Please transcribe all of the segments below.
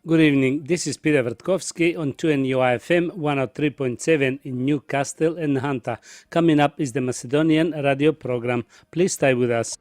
Good evening. This is Peter Vertkovsky on 2NUI FM 103.7 in Newcastle and Hunter. Coming up is the Macedonian radio program. Please stay with us.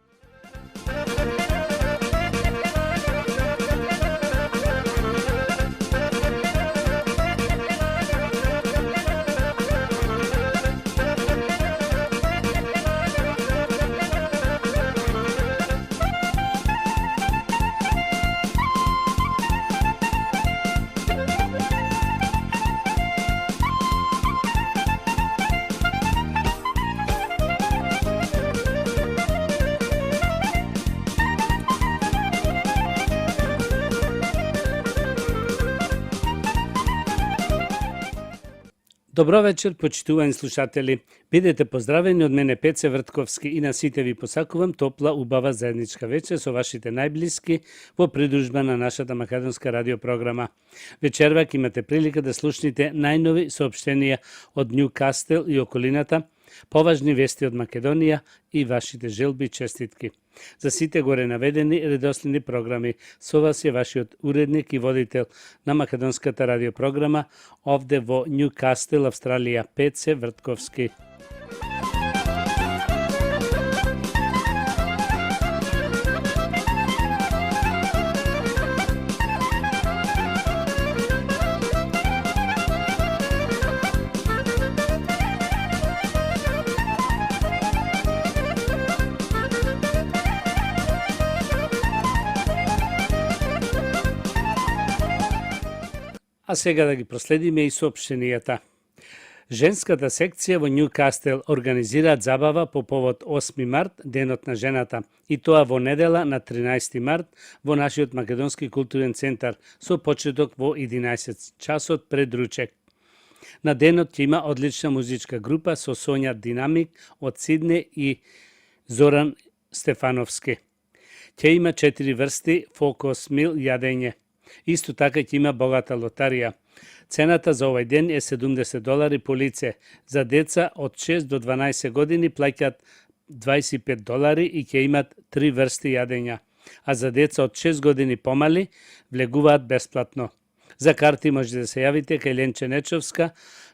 Добро вечер, почитувани слушатели. Бидете поздравени од мене Пеце Вртковски и на сите ви посакувам топла, убава заедничка вечер со вашите најблиски во придружба на нашата македонска радиопрограма. Вечервак имате прилика да слушнете најнови соопштенија од Ньюкастел и околината, поважни вести од Македонија и вашите желби и честитки. За сите горе наведени редоследни програми, со вас е вашиот уредник и водител на македонската радиопрограма овде во Ньюкастел, Австралија, Пеце Вртковски. А сега да ги проследиме и соопштенијата. Женската секција во Ньюкастел организираат забава по повод 8 март, денот на жената, и тоа во недела на 13 март во нашиот македонски културен центар со почеток во 11 часот пред ручек. На денот ќе има одлична музичка група со Сонја Динамик од Сидне и Зоран Стефановски. Ќе има 4 врсти фокус мил јадење. Исто така ќе има богата лотарија. Цената за овој ден е $70 по лице. За деца од 6 до 12 години плаќаат $25 и ќе имат 3 врсти јадења. А за деца од 6 години помали влегуваат бесплатно. За карти може да се јавите кај Ленче Нечовска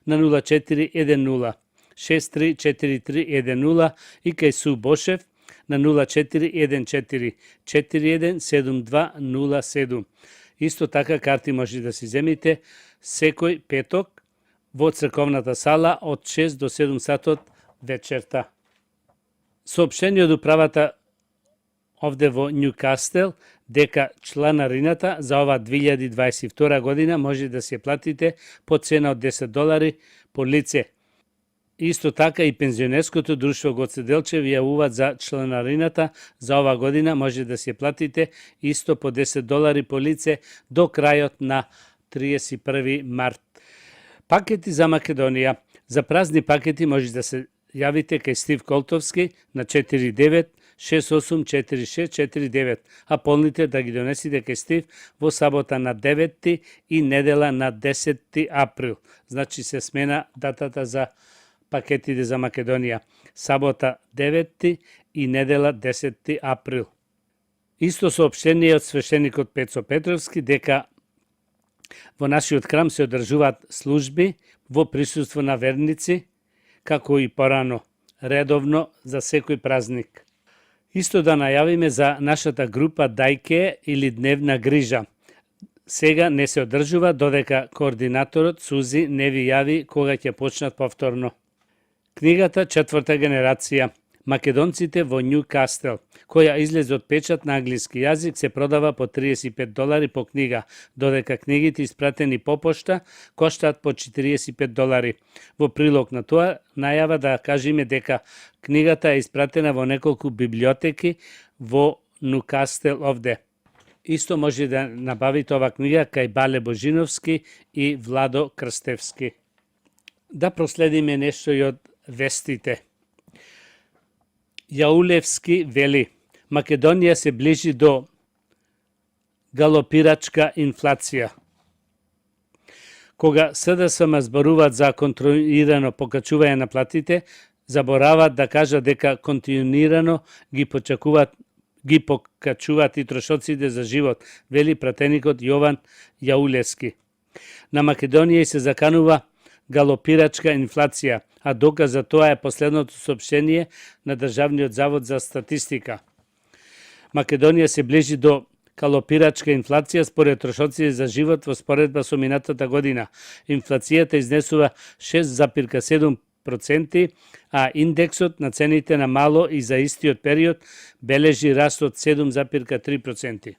на 0410 634310 и кај Су Бошев на 0414 417207. Исто така карти може да си земите секој петок во црковната сала од 6 до 7 сатот вечерта. Соопштение од управата овде во Ньюкастел дека чланарината за ова 2022 година може да се платите по цена од $10 по лице. Исто така и пензионерското друштво Гоце Делчев јавуваат за чланарината за ова година може да се платите исто по $10 по лице до крајот на 31 март. Пакети за Македонија. За празни пакети може да се јавите кај Стив Колтовски на 49 684649, а полните да ги донесите кај Стив во сабота на 9 и недела на 10 април. Значи се смена датата за пакетите за Македонија. Сабота 9 и недела 10 април. Исто соопштение од свештеникот Пецо Петровски дека во нашиот храм се одржуваат служби во присуство на верници, како и порано, редовно за секој празник. Исто да најавиме за нашата група Дајке или Дневна грижа. Сега не се одржува додека координаторот Сузи не ви јави кога ќе почнат повторно. Книгата Четврта генерација Македонците во Ньюкастел, која излезе од печат на англиски јазик, се продава по $35 по книга, додека книгите испратени по пошта коштаат по $45. Во прилог на тоа, најава да кажеме дека книгата е испратена во неколку библиотеки во Ньюкастел овде. Исто може да набавите ова книга кај Бале Божиновски и Владо Крстевски. Да проследиме нешто и од вестите. Јаулевски вели, Македонија се ближи до галопирачка инфлација. Кога СДСМ зборуваат за контролирано покачување на платите, забораваат да кажат дека континуирано ги почекуваат ги покачуваат и трошоците за живот, вели пратеникот Јован Јаулевски. На Македонија се заканува галопирачка инфлација, а доказ за тоа е последното соопштение на Државниот завод за статистика. Македонија се ближи до галопирачка инфлација според трошоците за живот во споредба со минатата година. Инфлацијата изнесува 6,7%, а индексот на цените на мало и за истиот период бележи раст од 7,3%.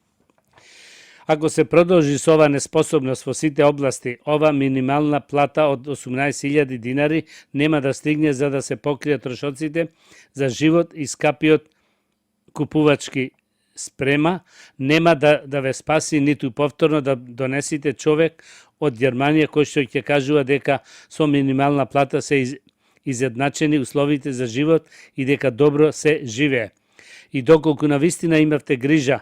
Ако се продолжи со ова неспособност во сите области, ова минимална плата од 18.000 динари нема да стигне за да се покријат трошоците за живот и скапиот купувачки спрема, нема да ве спаси ниту повторно да донесите човек од Германија кој што ќе кажува дека со минимална плата се изедначени условите за живот и дека добро се живее. И доколку навистина имавте грижа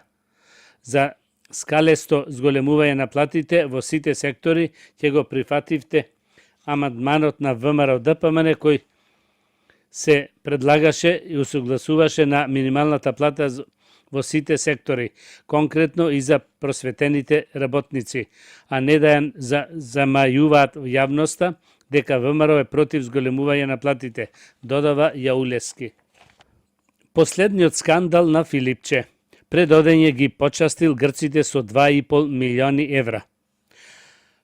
за скалесто зголемување на платите во сите сектори, ќе го прифативте амандманот на ВМРО ДПМН кој се предлагаше и усогласуваше на минималната плата во сите сектори, конкретно и за просветените работници, а не да ја замајуваат јавноста дека ВМРО е против зголемување на платите, додава Јаулевски. Последниот скандал на Филипче. Пред одење ги почастил грците со 2,5 милиони евра.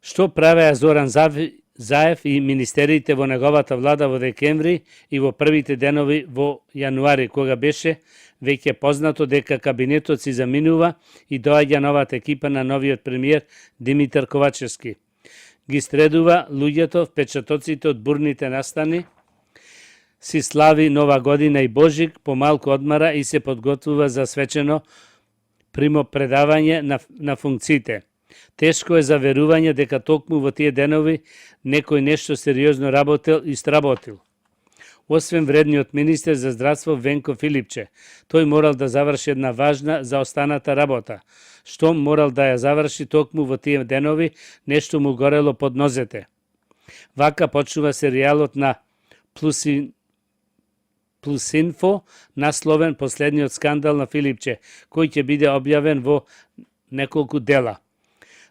Што правеа Зоран Заев и министерите во неговата влада во декември и во првите денови во јануари, кога беше веќе познато дека кабинетот си заминува и доаѓа новата екипа на новиот премиер Димитар Ковачевски. Ги средува луѓето, впечатоците од бурните настани, си слави Нова година и Божик, помалку одмара и се подготвува за свечено примопредавање на функциите. Тешко е за верување дека токму во тие денови некој нешто сериозно работел и сработил. Освен вредниот министер за здравство Венко Филипче, тој морал да заврши една важна за останата работа. Што морал да ја заврши токму во тие денови, нешто му горело под нозете. Вака почнува серијалот на Плюсинфо, насловен Последниот скандал на Филипче, кој ќе биде објавен во неколку дела.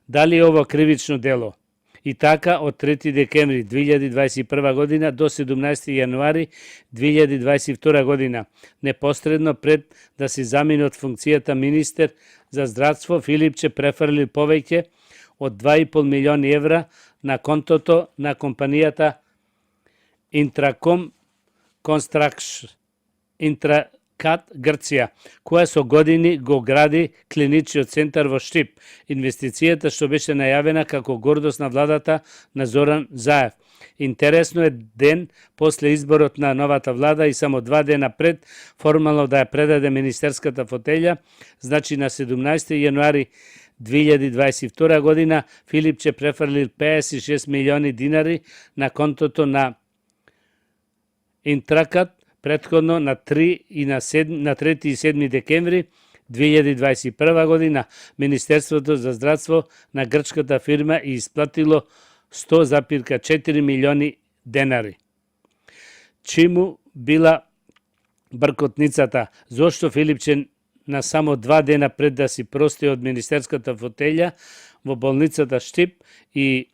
Дали е ово кривично дело? И така, од 3 декември 2021 година до 17 јануари 2022 година, непосредно пред да се замине од функцијата министер за здравство, Филипче префрлил повеќе од 2,5 милиони евра на контото на компанијата Intracom Construction, Intracat Грција, која со години го гради клиничниот центар во Штип. Инвестицијата што беше најавена како гордост на владата на Зоран Заев. Интересно е ден после изборот на новата влада и само 2 дена пред формално да ја предаде министерската фотелја, значи на 17 јануари 2022 година Филипче префрлил 56 милиони динари на контото на Интракат, претходно на 3 и на 7 декември 2021 година Министерството за здравство на грчката фирма и исплатило 100,4 милиони денари. Чиму била бркотницата? Зошто Филипче на само 2 дена пред да си прости од министерската фотелја во болницата Штип и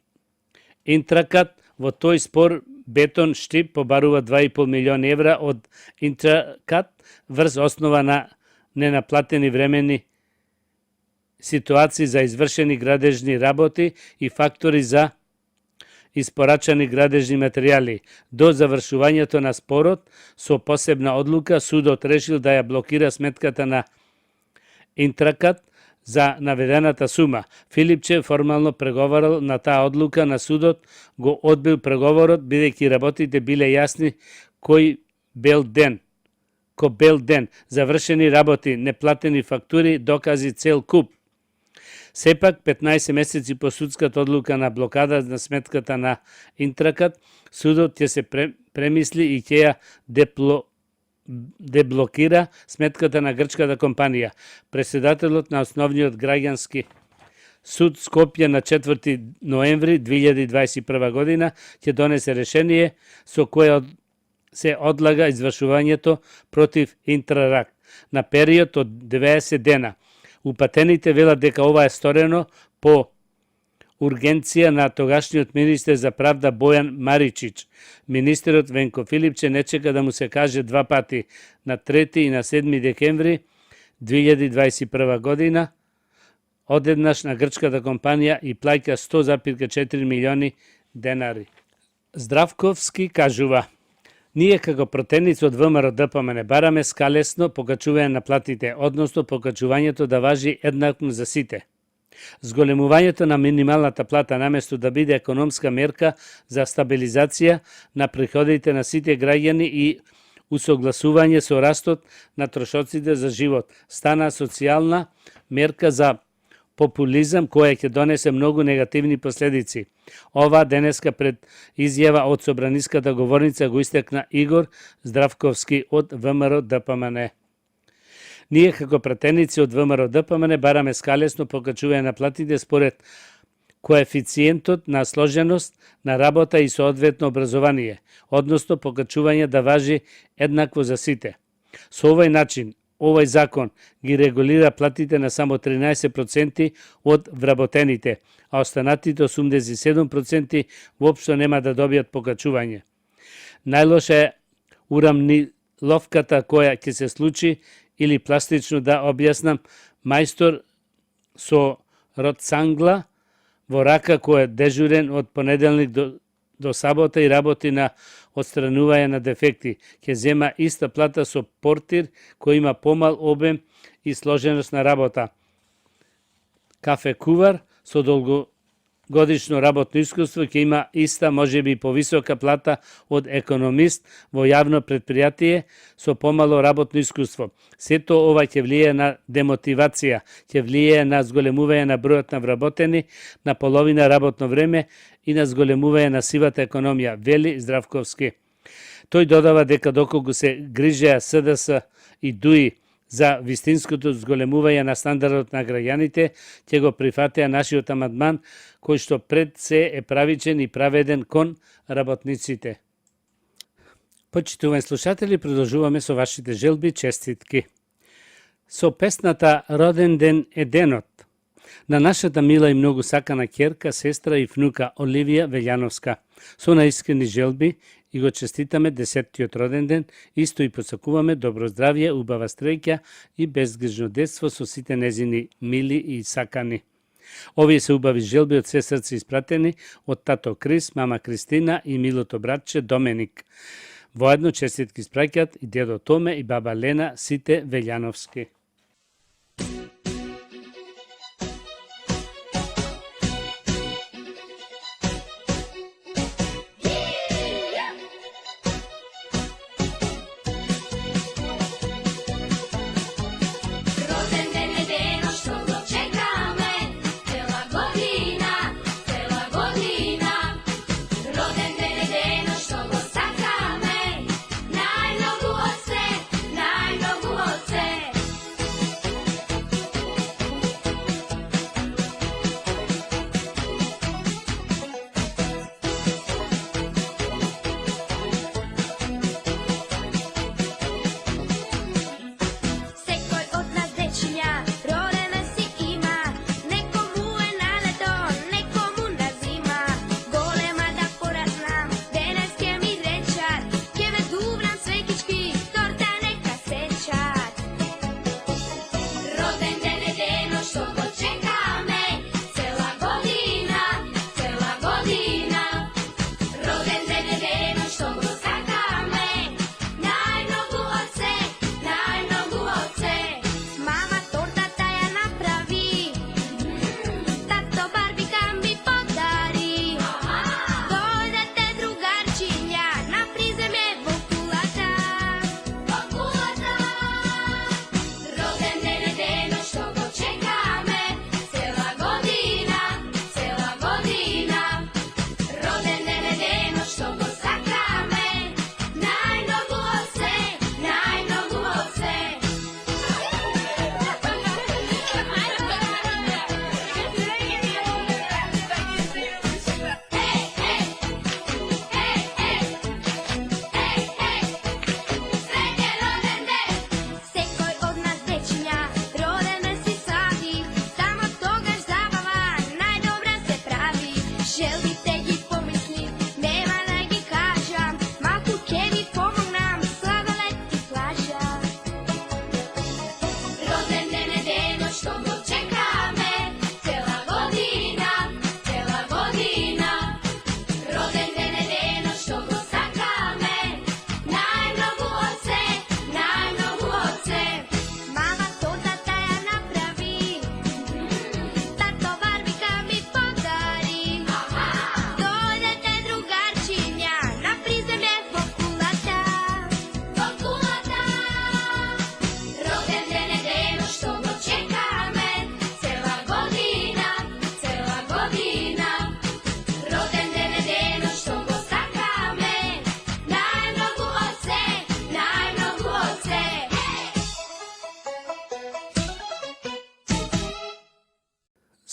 Интракат, во тој спор Бетон Штип побарува 2,5 милиони евра од Интракат врз основа на ненаплатени времени ситуации за извршени градежни работи и фактори за испорачани градежни материјали. До завршувањето на спорот, со посебна одлука, судот решил да ја блокира сметката на Интракат за наведената сума. Филипче формално преговарал на таа одлука на судот, го одбил преговорот, бидејќи работите биле јасни кој бел ден, завршени работи, неплатени фактури, докази цел куп. Сепак, 15 месеци по судската одлука на блокада на сметката на Интракат, судот ќе се премисли и ќе ја деблокира сметката на грчката компанија. Председателот на Основниот граѓански суд Скопје на 4 ноември 2021 година ќе донесе решение со кое се одлага извршувањето против Интрарак на период од 90 дена. Упатените велат дека ова е сторено по ургенција на тогашниот министер за правда Бојан Маричич. Министерот Венко Филипче не чека да му се каже два пати на 3 и на 7 декември 2021 година, одеднаш на грчката компанија и плаќа 100,4 милиони денари. Здравковски кажува: ние како противници од ВМРО ДПМН бараме скалесно покачување на платите, односно покачувањето да важи еднакво за сите. Зголемувањето на минималната плата наместо да биде економска мерка за стабилизација на приходите на сите граѓани и усогласување со растот на трошоците за живот, стана социјална мерка за популизам која ќе донесе многу негативни последици. Ова денеска пред изјава од собраниската говорница го истекна Игор Здравковски од ВМРО ДПМН. Ние како пратеници од ВМРО ДПМН бараме скалесно покачување на платите според коефициентот на сложеност на работа и соодветно образование, односно покачување да важи еднакво за сите. Со овој начин, овој закон ги регулира платите на само 13% од вработените, а останатите 87% воопшто нема да добијат покачување. Најлоша е урамниловката која ќе се случи, или пластично да објаснам, мајстор со ротцангла во рака кој е дежурен од понеделник до сабота и работи на отстранување на дефекти. Ќе зема иста плата со портир кој има помал обем и сложеност на работа. Кафе кувар со долгогодишно работно искуство ќе има иста, можеби повисока плата од економист во јавно предпријатие со помало работно искуство. Сето ова ќе влијае на демотивација, ќе влијае на зголемување на бројот на вработени, на половина работно време и на зголемување на сивата економија, вели Здравковски. Тој додава дека доколку се грижеа СДС и ДУИ за вистинското зголемување на стандардот на граѓаните, ќе го прифатеа нашиот амандман, кој што пред се е правичен и праведен кон работниците. Почитувани слушатели, продолжуваме со вашите желби, честитки. Со песната "Роден ден е денот" на нашата мила и многу сакана ќерка, сестра и внука Оливија Велјановска. Со наискрени желби и го честитаме 10-тиот роден ден, исто и посакуваме добро здравје, убава стреќа и безгрижно детство со сите незини мили и сакани. Овие се убави желби од се срце испратени од тато Крис, мама Кристина и милото братче Доменик. Воедно честитки испраќаат и дедо Томе и баба Лена, сите Велјановски.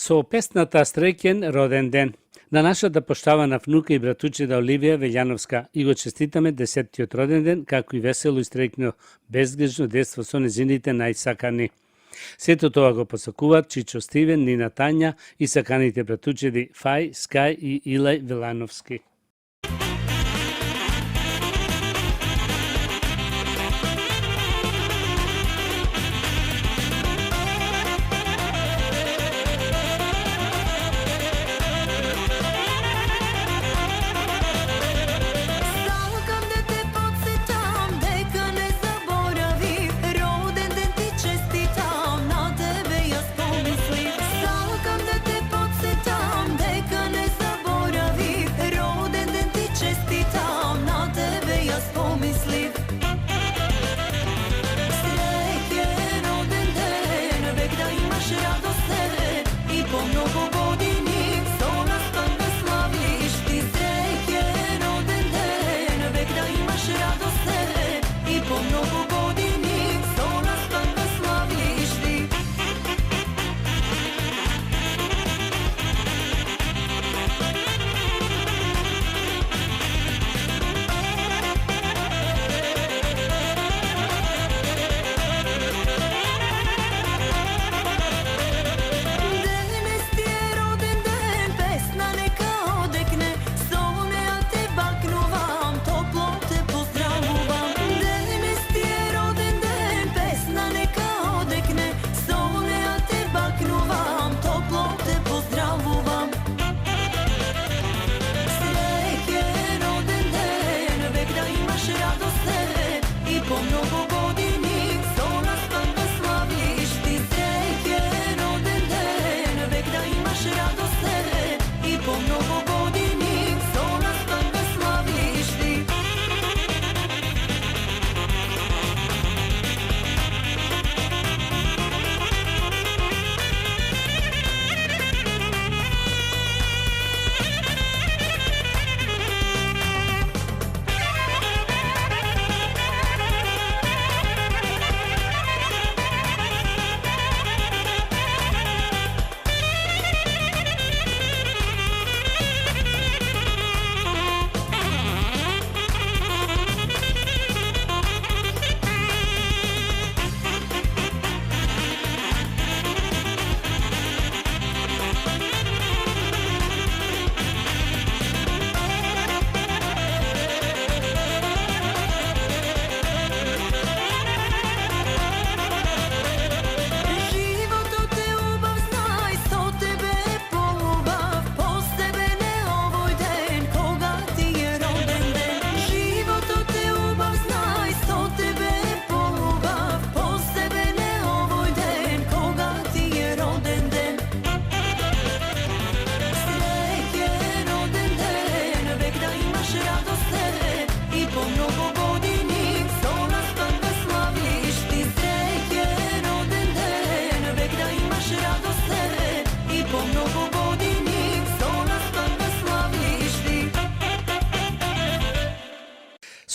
Со песната Среќен роден ден на нашата поштавана внука и братучеда Оливија Велјановска и го честитаме 10-тиот роден ден, како и весело и среќно безгрешно детство со незините најсакани. Сето тоа го посакуваат Чичо Стивен, Нина Тања и саканите братучеди Фај, Скај и Илај Велановски.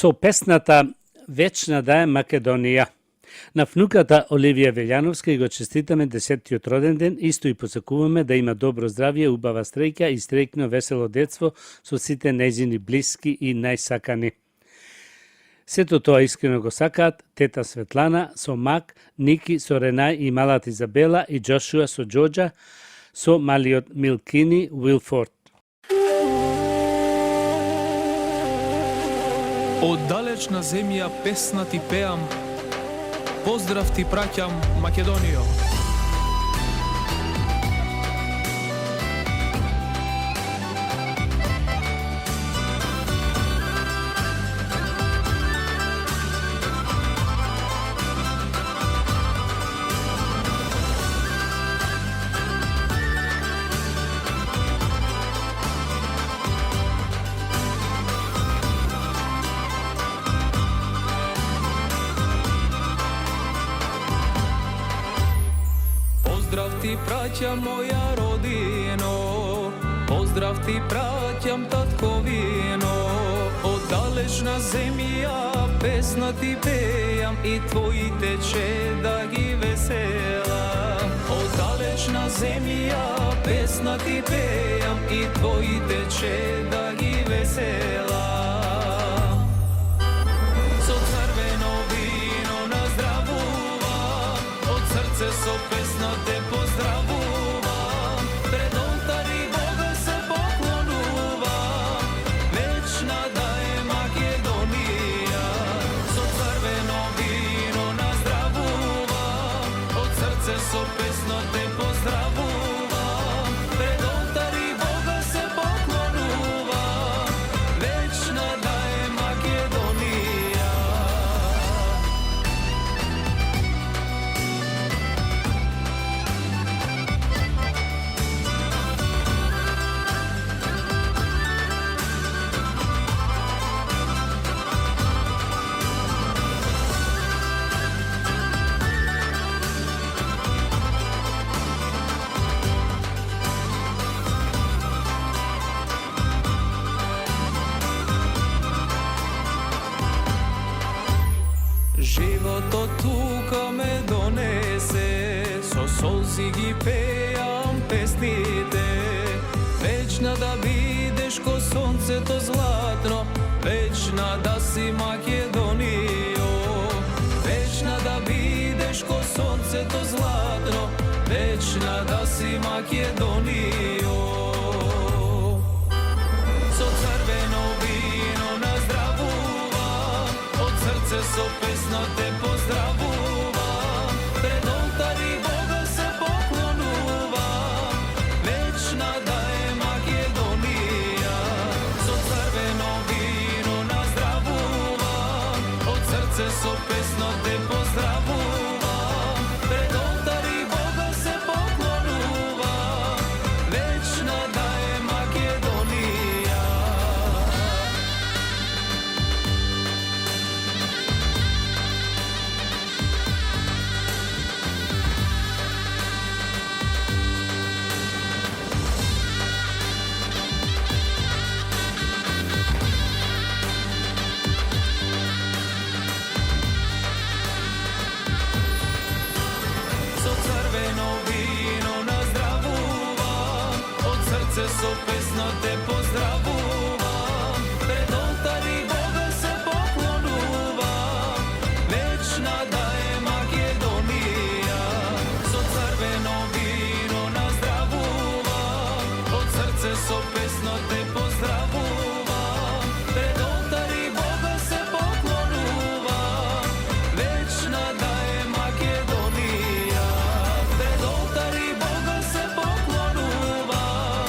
Со песната Вечна да е Македонија. На внуката Оливија Велјановска и го честитаме 10-тиот роден ден, исто и посакуваме да има добро здравје, убава среќа и среќно весело детство со сите нејзини блиски и најсакани. Сето тоа искрено го сакаат тета Светлана со Мак, Ники со Ренај и малата Изабела и Джошуа со Џоџа, со малиот Милкини Уилфорд. Од далечна земја песна ти пеам, поздрав ти праќам Македонијо. Поздрав ти праќам моја родино, поздрав ти праќам татковино. Од далечна земја песна ти пеам и твоите чеда ги веселам. Од далечна земја pesna ti pejam i tvojite će da gi veselam. So crveno vino na zdravuvam, od srce so pesna te pozdravuvam, pred oltari Boga se poklonuvam, večna da je Makedonija. So crveno vino na zdravuvam, od srce so pesna te pozdravuvam, pred oltari Boga se poklonuvam, večna da je Makedonija. Život od tuka me donese, so solzi gi pejam pesnite. Večna da vidiš ko sonce to zlatno, večna da si Makedonijo. Večna da vidiš ko sonce to zlatno, večna da si Makedonijo. So crveno vino na zdravuvam, od srce so pesna te pozdravuvam, pred oltari Boga se poklonuvam, večna da je Makedonija. So crveno vino na zdravuvam, od srce so pesna te pozdravuvam, pred oltari Boga se poklonuvam, večna da je Makedonija. So crveno vino na zdravuvam, od srce so pesna te pozdravuvam, pred oltari Boga se poklonuvam, večna da je Makedonija. So crveno vino na zdravuvam, od srce so pesna te pozdravuvam, pred oltari Boga se poklonuvam, večna da je Makedonija. Pred oltari Boga se poklonuvam,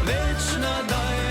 večna da je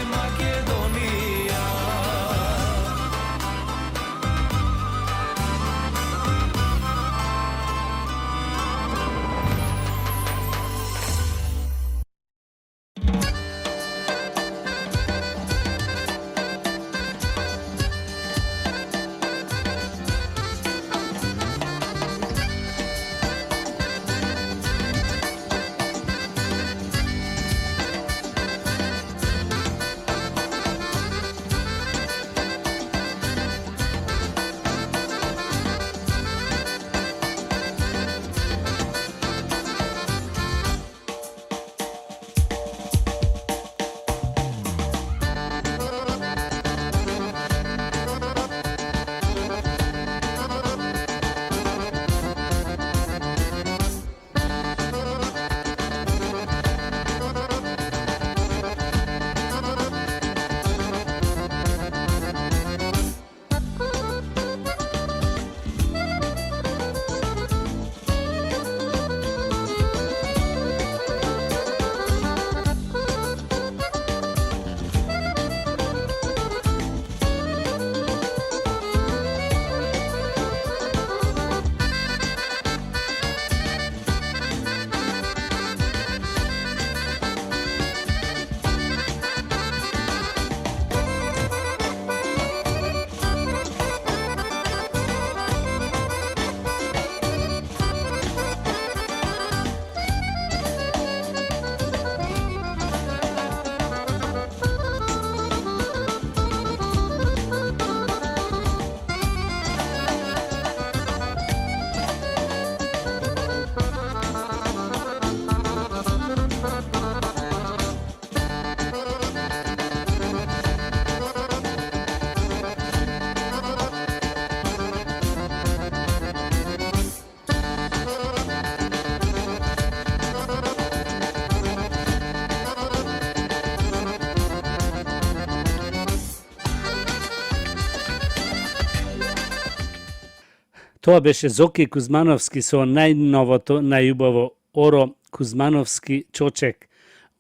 Тоа беше Зоки Кузмановски со најновото, најубаво Оро Кузмановски Чочек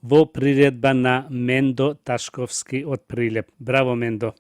во приредба на Мендо Ташковски од Прилеп. Браво, Мендо!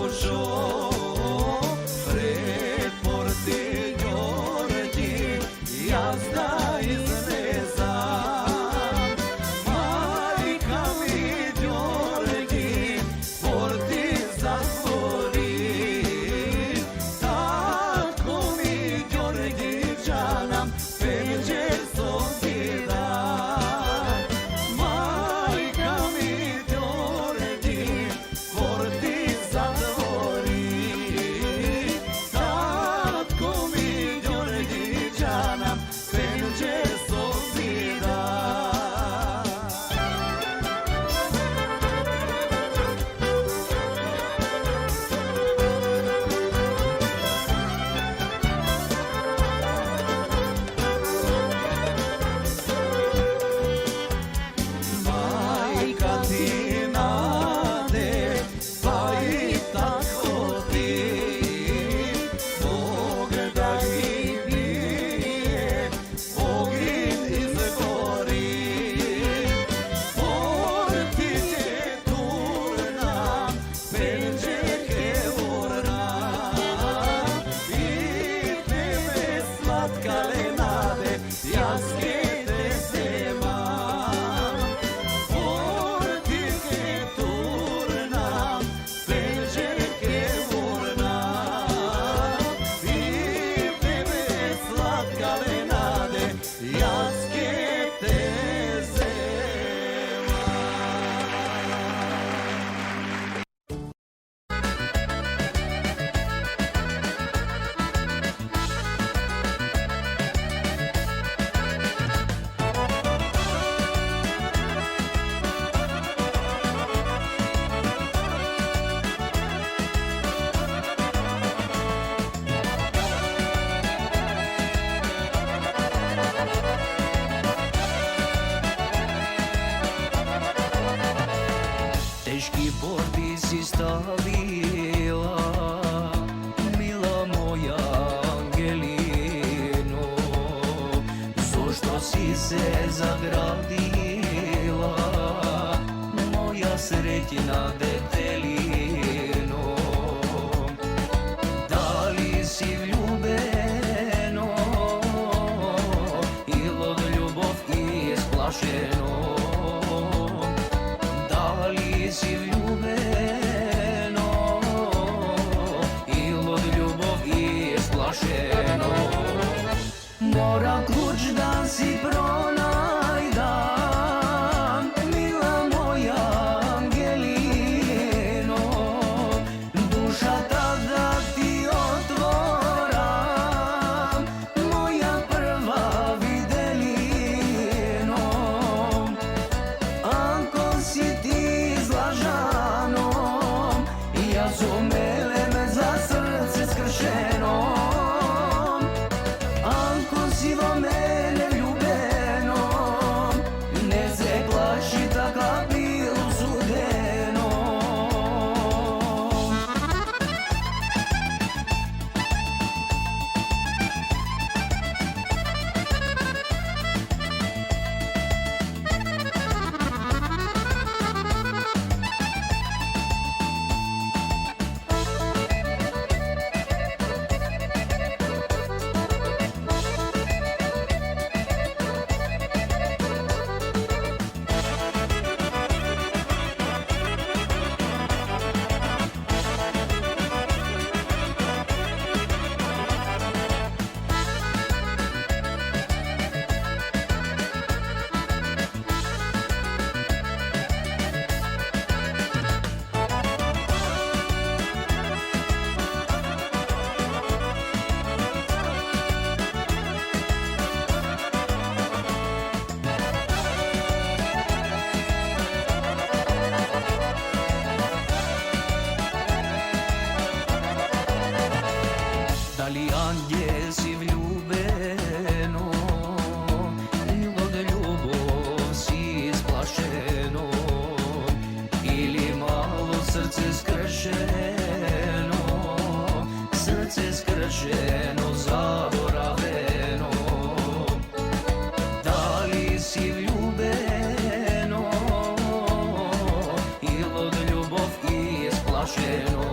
dušo, pred porti Đorđi, jazda izneza. Majka mi Đorđi, porti zatvori, tako mi Đorđičanam peđe sozida. Majka mi Đorđi, porti zatvori, tako mi Đorđičanam peđe sozida. Majka ti nade, pa i tako ti, Bog da ih bije, ognjen izgori. Porti će turna, peđe kevorna, i tebe slatka lenade, jaske te zema. Porti turna, peđe kevorna, i tebe slatka lenade, jaske te zema. Teški borbi si stavila, mila moja Angelino, zašto si se zagradila, moja srećna detelino. Da li si vljubeno, ili od ljubov isplašeno? Da li si vljubeno, ili od ljubov isplašeno? Mora ključ da si pronajdam, mila moja Angelino, duša tada ti otvoram, moja prva videlino. Ako si ti zlažanom, ja zumelem za srce skršenom. Ako si vo mene ljubenom, ne se plaši taka bilu sudenom. Da li angel si vljubeno, ili od ljubov si isplašeno, ili malo srce skršeno, srce skršeno, zaboraveno. Da li si vljubeno, ili od ljubov isplašeno?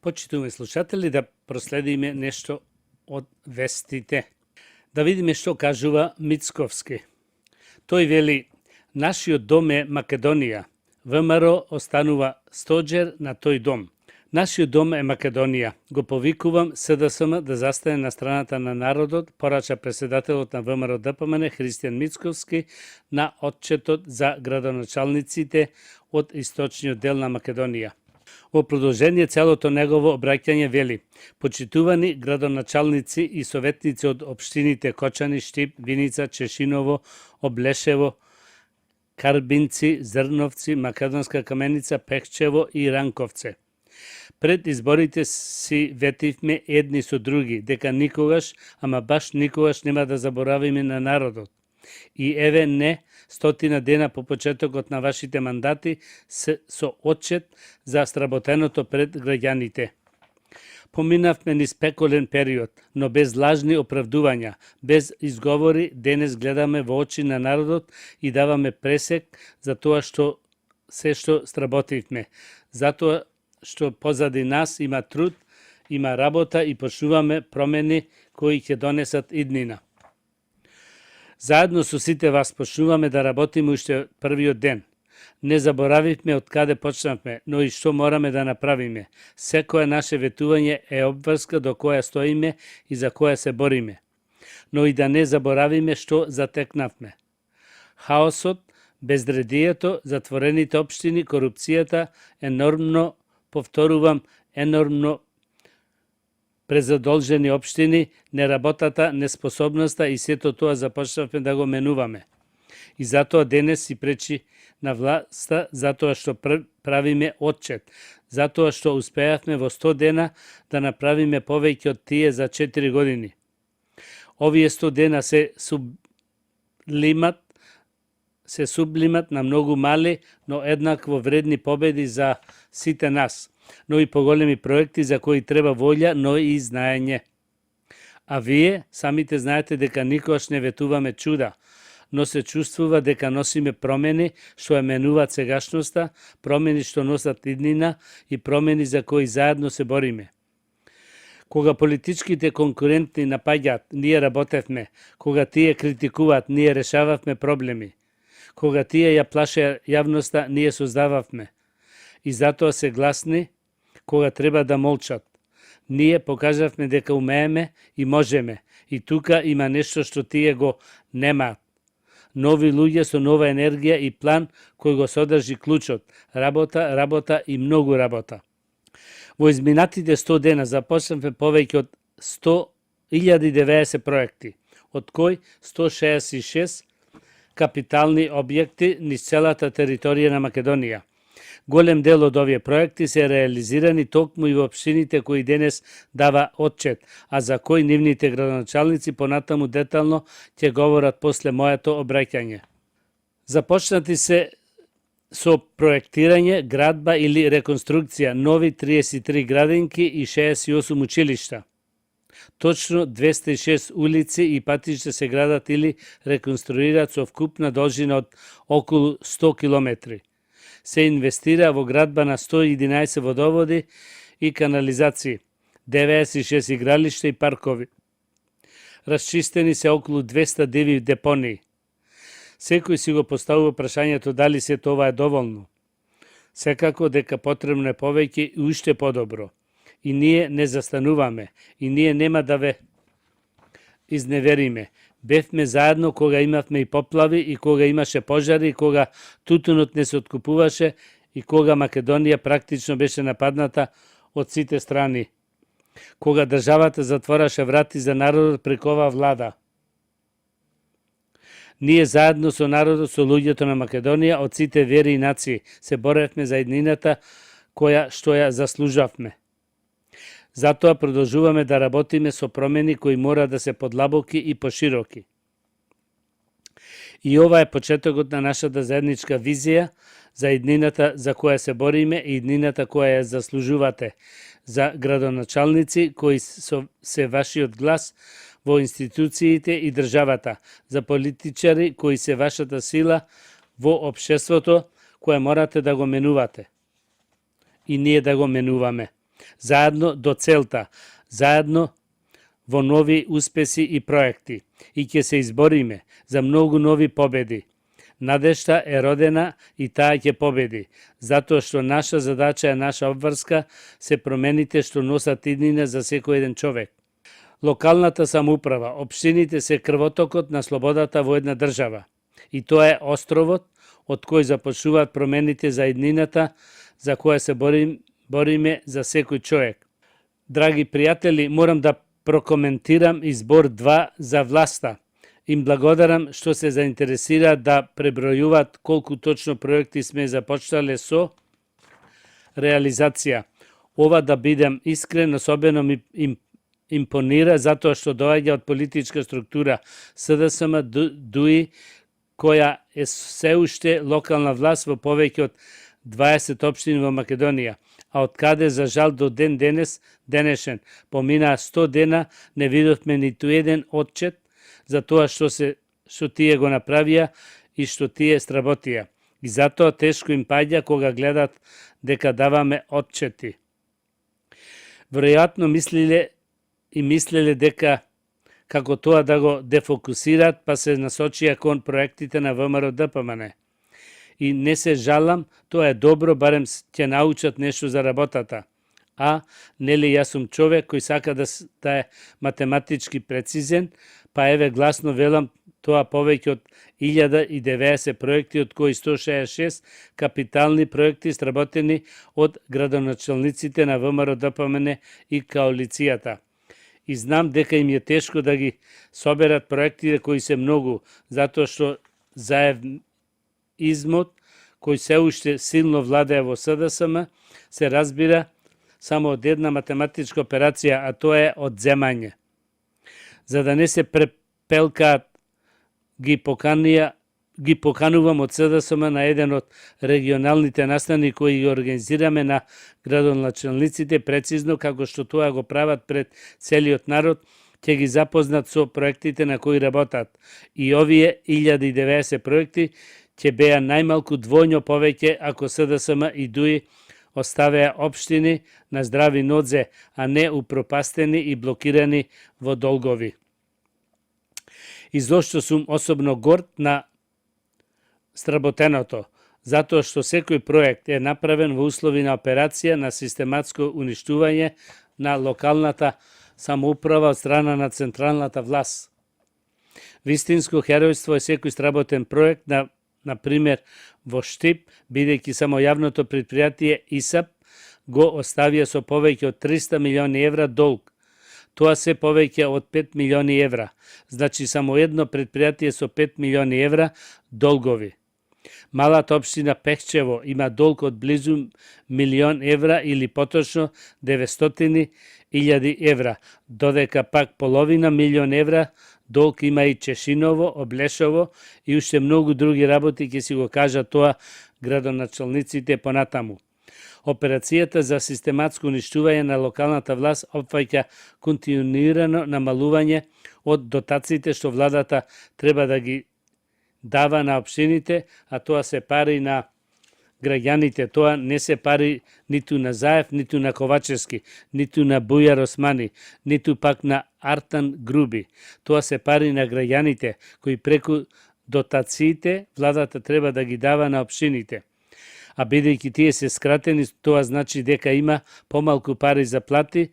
Почитуваме слушатели, да проследиме нешто од вестите. Да видиме што кажува Мицковски. Тој вели: нашиот дом е Македонија. ВМРО останува стоџер на тој дом. Нашиот дом е Македонија. Го повикувам СДСМ да застане на страната на народот, порача председателот на ВМРО ДПМН Христијан Мицковски на отчетот за градоначалниците од источниот дел на Македонија. Во продолжение целото негово обраќање вели: почитувани градоначалници и советници од општините Кочани, Штип, Виница, Чешиново, Облешево, Карбинци, Зрновци, Македонска Каменица, Пехчево и Ранковце. Пред изборите си ветивме едни со други дека никогаш, ама баш никогаш нема да заборавиме на народот. И еве не, 100 дена по почетокот на вашите мандати со отчет за сработеното пред граѓаните. Поминавме низ пеколен период, но без лажни оправдувања, без изговори, денес гледаме во очи на народот и даваме пресек за тоа што сработивме, затоа што позади нас има труд, има работа и почнуваме промени кои ќе донесат иднина. Заедно со сите вас почнуваме да работиме уште првиот ден. Не заборавивме од каде почнавме, но и што мораме да направиме. Секое наше ветување е обврска до која стоиме и за која се бориме. Но и да не заборавиме што затекнавме. Хаосот, безредието, затворените општини, корупцијата, енормно, повторувам, енормно презадолжени општини, неработата, неспособноста и сето тоа започнавме да го менуваме. И затоа денес си пречи на власта, затоа што правиме отчет, затоа што успеавме во 100 дена да направиме повеќе од тие за 4 години. Овие 100 дена се сублимат на многу мали, но еднакво вредни победи за сите нас, но и поголеми проекти за кои треба волја, но и знаење. А вие самите знаете дека никогаш не ветуваме чуда, но се чувствува дека носиме промени што ја менуваат сегашноста, промени што носат иднина и промени за кои заедно се бориме. Кога политичките конкуренти напаѓаат, ние работевме. Кога тие критикуваат, ние решававме проблеми. Кога тие ја плашеа јавноста, ние создававме. И затоа се гласни кога треба да молчат. Ние покажавме дека умееме и можеме. И тука има нешто што тие го немаат. Нови луѓе со нова енергија и план кој го содржи клучот. Работа, работа и многу работа. Во изминатите 100 дена започнавме повеќе од 1090 проекти, од кои 166 капитални објекти низ целата територија на Македонија. Голем дел од овие проекти се реализирани токму и во општините кои денес дава отчет, а за кои нивните градоначалници понатаму детално ќе говорат после моето обраќање. Започнати се со проектирање, градба или реконструкција нови 33 градинки и 68 училишта. Точно 206 улици и патишта се градат или реконструират со вкупна должина од околу 100 километри. Се инвестира во градба на 111 водоводи и канализации, 96 игралишта и паркови. Расчистени се околу 200 диви депонии. Секој си го поставува прашањето дали се тоа е доволно. Секако дека потребно е повеќе и уште подобро. И ние не застануваме, и ние нема да ве изневериме. Бевме заедно кога имавме и поплави, и кога имаше пожари, и кога тутунот не се откупуваше, и кога Македонија практично беше нападната од сите страни. Кога државата затвораше врати за народот преку оваа влада. Ние заедно со народот, со луѓето на Македонија, од сите вери и нации, се боревме за еднината која што ја заслужавме. Затоа продолжуваме да работиме со промени кои мора да се подлабоки и пошироки. И ова е почетокот на нашата заедничка визија за иднината за која се бориме и иднината која ја заслужувате, за градоначалници кои се вашиот глас во институциите и државата, за политичари кои се вашата сила во општеството, кое морате да го менувате. И ние да го менуваме. заедно до целта, заедно во нови успеси и проекти и ќе се избориме за многу нови победи. Надежта е родена и таа ќе победи, затоа што наша задача е наша обврска се промените што носат иднина за секој еден човек. Локалната самоуправа, општините се крвотокот на слободата во една држава. И тоа е островот од кој започнуваат промените за иднината за која се бориме за секој човек. Драги пријатели, морам да прокоментирам избор 2 за власта. Им благодарам што се заинтересираат да пребројуваат колку точно проекти сме започнале со реализација. Ова, да бидам искрен, особено ми импонира затоа што доаѓа од политичка структура СДСМ ДУИ, која е се уште локална власт во повеќе од 20 општини во Македонија, а од каде за жал до денешен поминаа 100 дена, не видовме ниту еден отчет за тоа што тие го направија и што тие сработија. И затоа тешко им паѓа кога гледат дека даваме отчети. Веројатно мислеле дека како тоа да го дефокусираат, па се насочија кон проектите на ВМРО ДПМН. И не се жалам, тоа е добро, барем ќе научат нешто за работата. А, нели јас сум човек кој сака да е математички прецизен, па еве гласно велам тоа повеќе од 1090 проекти, од кои 166 капитални проекти сработени од градоначалниците на ВМРО ДПМН и коалицијата. И знам дека им е тешко да ги соберат проектите кои се многу, затоа што заедизмот кој се уште силно владее во СДСМ се разбира само од една математичка операција, а тоа е одземање. За да не се препелкаат, ги поканувам од СДСМ на еден од регионалните настани кои ги организираме на градоначалниците прецизно како што тоа го прават пред целиот народ, ќе ги запознат со проектите на кои работат. И овие 1090 проекти ќе беа најмалку двојно повеќе ако СДСМ и ДУИ оставеа општини на здрави нодзе, а не упропастени и блокирани во долгови. И зошто сум особено горд на сработеното? Затоа што секој проект е направен во услови на операција на систематско уништување на локалната самоуправа од страна на централната власт. Вистинско херојство е секој сработен проект на пример во Штип, бидејќи само јавното предпријатие ИСАП го оставија со повеќе од 300 милиони евра долг. Тоа се повеќе од 5 милиони евра. Значи само едно предпријатие со 5 милиони евра долгови. Малата општина Пехчево има долг од близу 1.000.000 евра или поточно 900.000 евра, додека пак половина милион евра долг има и Чешиново, Облешово и уште многу други работи, ќе си го кажа тоа градоначалниците понатаму. Операцијата за систематско уништување на локалната власт опфаќа континуирано намалување од дотациите што владата треба да ги дава на општините, а тоа се пари на граѓаните. Тоа не се пари ниту на Заев, ниту на Ковачевски, ниту на Бујар Османи, ниту пак на Артан Груби. Тоа се пари на граѓаните, кои преку дотациите владата треба да ги дава на општините. А бидејќи тие се скратени, тоа значи дека има помалку пари за плати,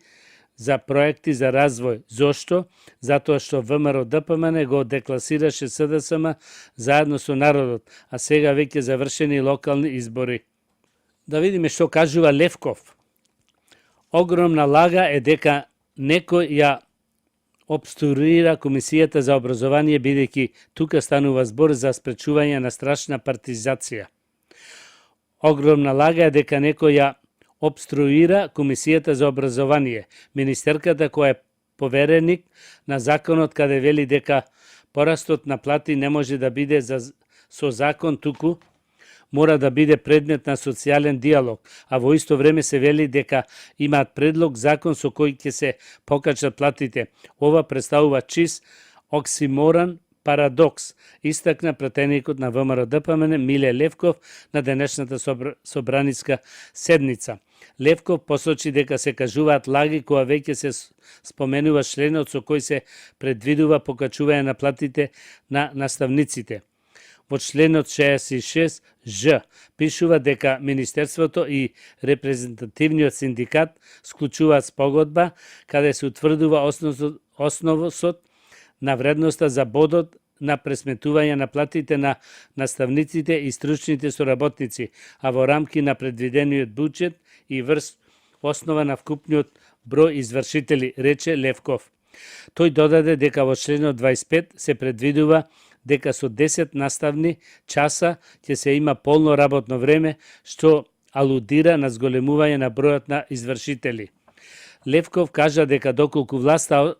за проекти за развој. Зошто? Затоа што ВМРО ДПМН го декласираше СДСМ заедно со народот, а сега веќе завршени локални избори. Да видиме што кажува Левков. Огромна лага е дека некој ја обструира Комисијата за образование, бидејќи тука станува збор за спречување на страшна партизација. Огромна лага е дека некој ја обструира Комисијата за образование, министерката која е повереник на законот каде вели дека порастот на плати не може да биде со закон, туку мора да биде предмет на социјален диалог, а во исто време се вели дека имаат предлог закон со кој ќе се покачат платите. Ова представува чист оксиморан парадокс, истакна пратеникот на ВМРО ДПМН Миле Левков на денешната собраниска седница. Левков посочи дека се кажуваат лаги кога веќе се споменува членот со кој се предвидува покачување на платите на наставниците. Во членот 66 Ж пишува дека Министерството и репрезентативниот синдикат склучуваат спогодба каде се утврдува основосот на вредноста за бодот на пресметување на платите на наставниците и стручните соработници, а во рамки на предвидениот буџет и врз основа на вкупниот број извршители, рече Левков. Тој додаде дека во членот 25 се предвидува дека со 10 наставни часа ќе се има полно работно време, што алудира на зголемување на бројот на извршители. Левков кажа дека доколку власта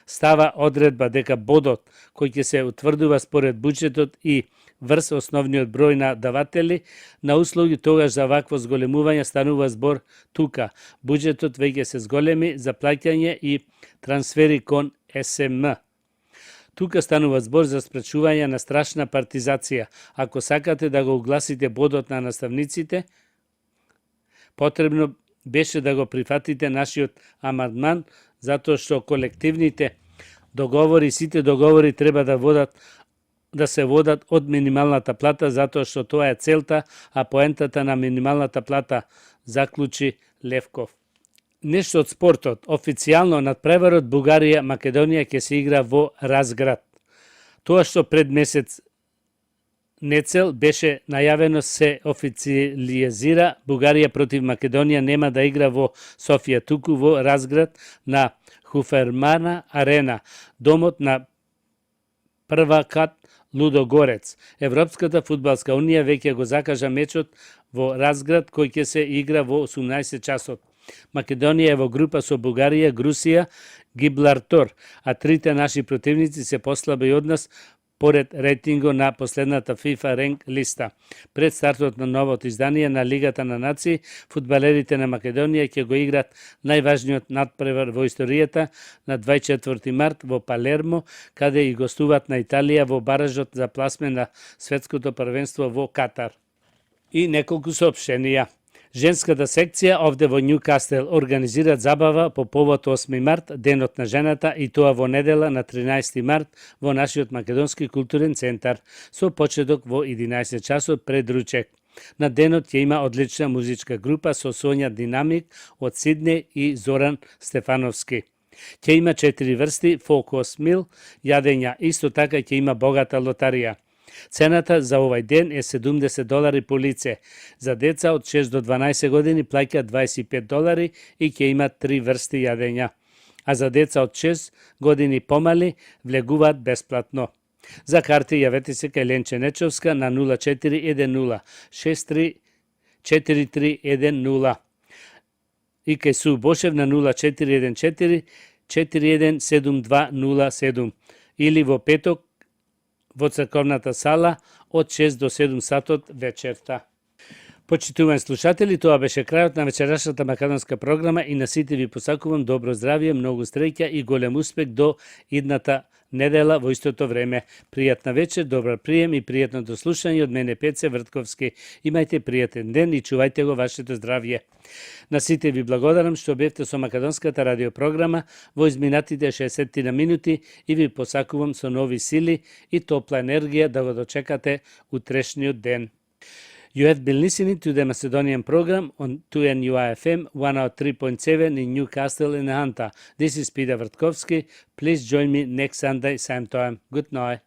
става одредба дека бодот кој ќе се утврдува според буџетот и врз основниот број на даватели на услуги, тогаш за вакво зголемување станува збор тука. Буџетот веќе се зголеми за плаќање и трансфери кон СМ. Тука станува збор за спречување на страшна партизација. Ако сакате да го угласите бодот на наставниците, потребно беше да го прифатите нашиот амандман, затоа што колективните договори, сите договори треба да се водат од минималната плата, затоа што тоа е целта, а поентата на минималната плата, заклучи Левков. Нешто од спортот. Официјално надпреварот Бугарија-Македонија ќе се игра во Разград. Тоа што пред месец нецел беше најавено се официализира. Бугарија против Македонија нема да игра во Софија, туку во Разград на Хуфермана арена, домот на првакот Лудогорец. Европската фудбалска унија веќе го закажа мечот во Разград кој ќе се игра во 18 часот. Македонија е во група со Бугарија, Грузија, Гибралтар, а трите наши противници се послаби од нас поред рейтинго на последната FIFA ренк листа. Пред стартот на новото издание на Лигата на нации, фудбалерите на Македонија ќе го играт најважниот надпревар во историјата на 24 март во Палермо, каде и гостуваат на Италија во баражот за пласмен на светското првенство во Катар. И неколку соопштенија. Женската секција овде во Њукастел организираат забава по повод 8 март, денот на жената, и тоа во недела на 13 март во нашиот македонски културен центар, со почеток во 11 часот пред ручек. На денот ќе има одлична музичка група со Сонја Динамик од Сиднеј и Зоран Стефановски. Ќе има 4 врсти фокус мил јадења, исто така ќе има богата лотарија. Цената за овај ден е $70 по лице. За деца од 6 до 12 години плаќа $25 и ќе има 3 врсти јадења. А за деца од 6 години помали влегуваат бесплатно. За карти јавете се кај Ленче Нечовска на 0410 634310 и кај Су Бошев на 0414 417207 или во петок во црковната сала од 6 до 7 сатот вечерта. Почитувани слушатели, тоа беше крајот на вечерашната македонска програма и на сите ви посакувам добро здравје, многу среќа и голем успех до идната недела во истото време. Пријатна вечер, добар прием и пријатно дослушање од мене Пеце Вртковски. Имајте пријатен ден и чувајте го вашето здравје. На сите ви благодарам што бевте со македонската радиопрограма во изминатите 60 минути и ви посакувам со нови сили и топла енергија да го дочекате утрешниот ден. You have been listening to the Macedonian program on 2NUI-FM 103.7 in Newcastle and Hanta. This is Peter Vrtkovski. Please join me next Sunday, same time. Good night.